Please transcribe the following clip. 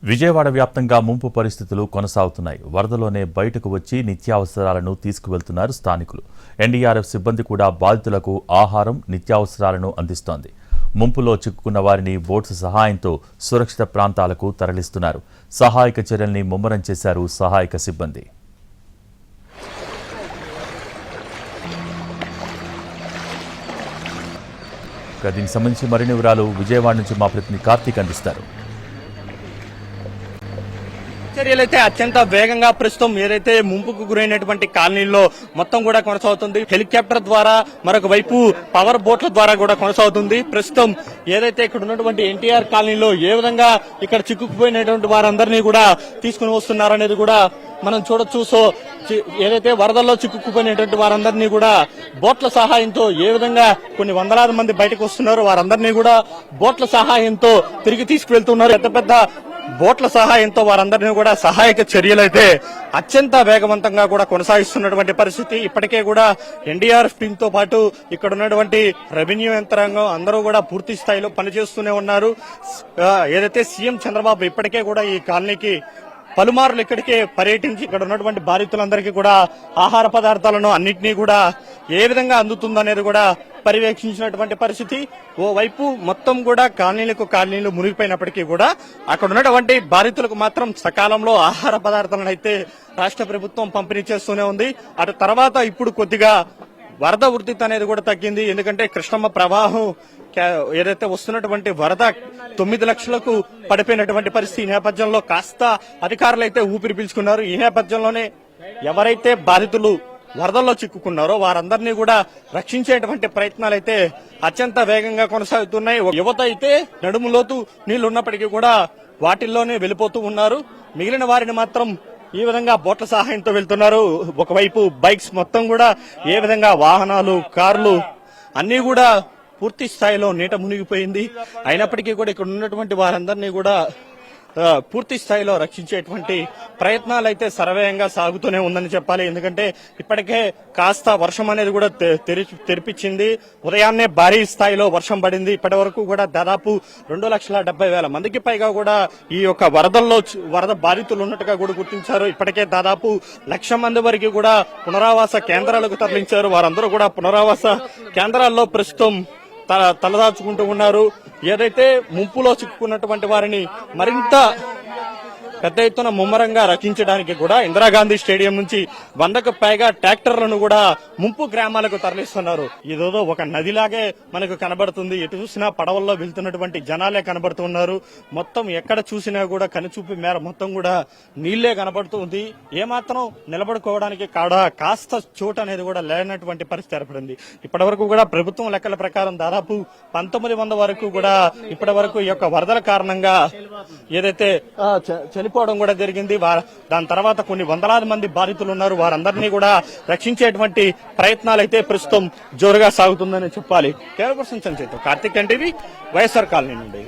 విజయవాడ వ్యాప్తంగా ముంపు పరిస్థితులు కొనసాగుతున్నాయి. వరదలోనే బయటకు వచ్చి నిత్యావసరాలను తీసుకువెళ్తున్నారు స్థానికులు. ఎన్డీఆర్ఎఫ్ సిబ్బంది కూడా బాధితులకు ఆహారం, నిత్యావసరాలను అందిస్తోంది. ముంపులో చిక్కుకున్న వారిని బోట్స్ సహాయంతో సురక్షిత ప్రాంతాలకు తరలిస్తున్నారు. సహాయక చర్యల్ని ముమ్మరం చేశారు సహాయక సిబ్బంది. దీనికి సంబంధించి మరిన్ని వివరాలు విజయవాడ నుంచి మా ప్రతినిధి కార్తీక్ అందిస్తారు. చర్యలైతే అత్యంత వేగంగా ప్రస్తుతం ఏదైతే ముంపుకు గురైనటువంటి కాలనీల్లో మొత్తం కూడా కొనసాగుతుంది. హెలికాప్టర్ ద్వారా మరొక వైపు పవర్ బోట్ల ద్వారా కూడా కొనసాగుతుంది. ప్రస్తుతం ఏదైతే ఇక్కడ ఉన్నటువంటి ఎన్టీఆర్ కాలనీలో ఏ విధంగా ఇక్కడ చిక్కుకుపోయినటువంటి వారందరినీ కూడా తీసుకుని వస్తున్నారనేది కూడా మనం చూడొచ్చు. సో ఏదైతే వరదల్లో చిక్కుకుపోయినటువంటి వారందరినీ కూడా బోట్ల సహాయంతో ఏ విధంగా కొన్ని వందలాది మంది బయటకు వస్తున్నారో వారందరినీ కూడా బోట్ల సహాయంతో తిరిగి తీసుకువెళ్తున్నారు. పెద్ద పెద్ద బోట్ల సహాయంతో వారందరినీ కూడా సహాయక చర్యలైతే అత్యంత వేగవంతంగా కూడా కొనసాగిస్తున్నటువంటి పరిస్థితి. ఇప్పటికే కూడా ఎన్డీఆర్ఎఫ్ టీమ్ తో పాటు ఇక్కడ ఉన్నటువంటి రెవెన్యూ యంత్రాంగం అందరూ కూడా పూర్తి స్థాయిలో పనిచేస్తూనే ఉన్నారు. ఏదైతే సీఎం చంద్రబాబు ఇప్పటికే కూడా ఈ కాలనీకి పలుమార్లు ఇక్కడికే పర్యటించి ఇక్కడ ఉన్నటువంటి బాధితులందరికీ కూడా ఆహార పదార్థాలను అన్నింటినీ కూడా ఏ విధంగా అందుతుందనేది కూడా పర్యవేక్షించినటువంటి పరిస్థితి. ఓవైపు మొత్తం కూడా కాలనీలు మునిగిపోయినప్పటికీ కూడా అక్కడ ఉన్నటువంటి బాధితులకు మాత్రం సకాలంలో ఆహార పదార్థాలను అయితే రాష్ట్ర ప్రభుత్వం పంపిణీ చేస్తూనే ఉంది. అటు తర్వాత ఇప్పుడు కొద్దిగా వరద ఉధృతి అనేది కూడా తగ్గింది. ఎందుకంటే కృష్ణమ్మ ప్రవాహం ఏదైతే వస్తున్నటువంటి వరద 9 లక్షలకు పడిపోయినటువంటి పరిస్థితి. ఈ నేపథ్యంలో కాస్త అధికారులు అయితే ఊపిరి పీల్చుకున్నారు. ఈ నేపథ్యంలోనే ఎవరైతే బాధితులు వరదల్లో చిక్కుకున్నారో వారందరినీ కూడా రక్షించేటువంటి ప్రయత్నాలు అయితే అత్యంత వేగంగా కొనసాగుతున్నాయి. యువత అయితే నడుములోతు నీళ్లు ఉన్నప్పటికీ కూడా వాటిల్లోనే వెళ్లిపోతూ ఉన్నారు. మిగిలిన వారిని మాత్రం ఈ విధంగా బోట్ల సహాయంతో వెళ్తున్నారు. ఒకవైపు బైక్స్ మొత్తం కూడా ఏ విధంగా వాహనాలు, కార్లు అన్ని కూడా పూర్తి స్థాయిలో నీట మునిగిపోయింది. అయినప్పటికీ కూడా ఇక్కడ ఉన్నటువంటి వారందరినీ కూడా పూర్తి స్థాయిలో రక్షించేటువంటి ప్రయత్నాలు అయితే సర్వేయంగా సాగుతూనే ఉందని చెప్పాలి. ఎందుకంటే ఇప్పటికే కాస్త వర్షం అనేది కూడా తెరిపించింది. ఉదయాన్నే భారీ స్థాయిలో వర్షం పడింది. ఇప్పటి వరకు కూడా దాదాపు 2,70,000 మందికి పైగా కూడా ఈ యొక్క వరద బాధితులు ఉన్నట్టుగా కూడా గుర్తించారు. ఇప్పటికే దాదాపు 1,00,000 మంది వరకు కూడా పునరావాస కేంద్రాలకు తరలించారు. వారందరూ కూడా పునరావాస కేంద్రాల్లో ప్రస్తుతం తలదాచుకుంటూ ఉన్నారు. ఏదైతే ముంపులో చిక్కుకున్నటువంటి వారిని మరింత పెద్ద ఎత్తున ముమ్మరంగా రక్షించడానికి కూడా ఇందిరాగాంధీ స్టేడియం నుంచి 100కు పైగా ట్రాక్టర్లను కూడా ముంపు గ్రామాలకు తరలిస్తున్నారు. ఇదేదో ఒక నదిలాగే మనకు కనబడుతుంది. ఎటు చూసినా పడవల్లో వెళ్తున్నటువంటి జనాలే కనబడుతున్నారు. మొత్తం ఎక్కడ చూసినా కూడా కనుచూపి మేర మొత్తం కూడా నీళ్లే కనబడుతుంది. ఏమాత్రం నిలబడుకోవడానికి కాస్త చోటు అనేది కూడా లేనటువంటి పరిస్థితి ఏర్పడింది. ఇప్పటి వరకు కూడా ప్రభుత్వం లెక్కల ప్రకారం దాదాపు 1900 వరకు కూడా ఇప్పటి వరకు ఈ యొక్క వరదల కారణంగా ఏదైతే చనిపోవడం కూడా జరిగింది. దాని తర్వాత కొన్ని వందలాది మంది బాధితులు ఉన్నారు. వారందరినీ కూడా రక్షించేటువంటి ప్రయత్నాలు అయితే ప్రస్తుతం జోరుగా సాగుతుందని చెప్పాలి. కేవలం కార్తీక్ ఎన్టీవీ వైఎస్ఆర్ కాలనీ నుండి.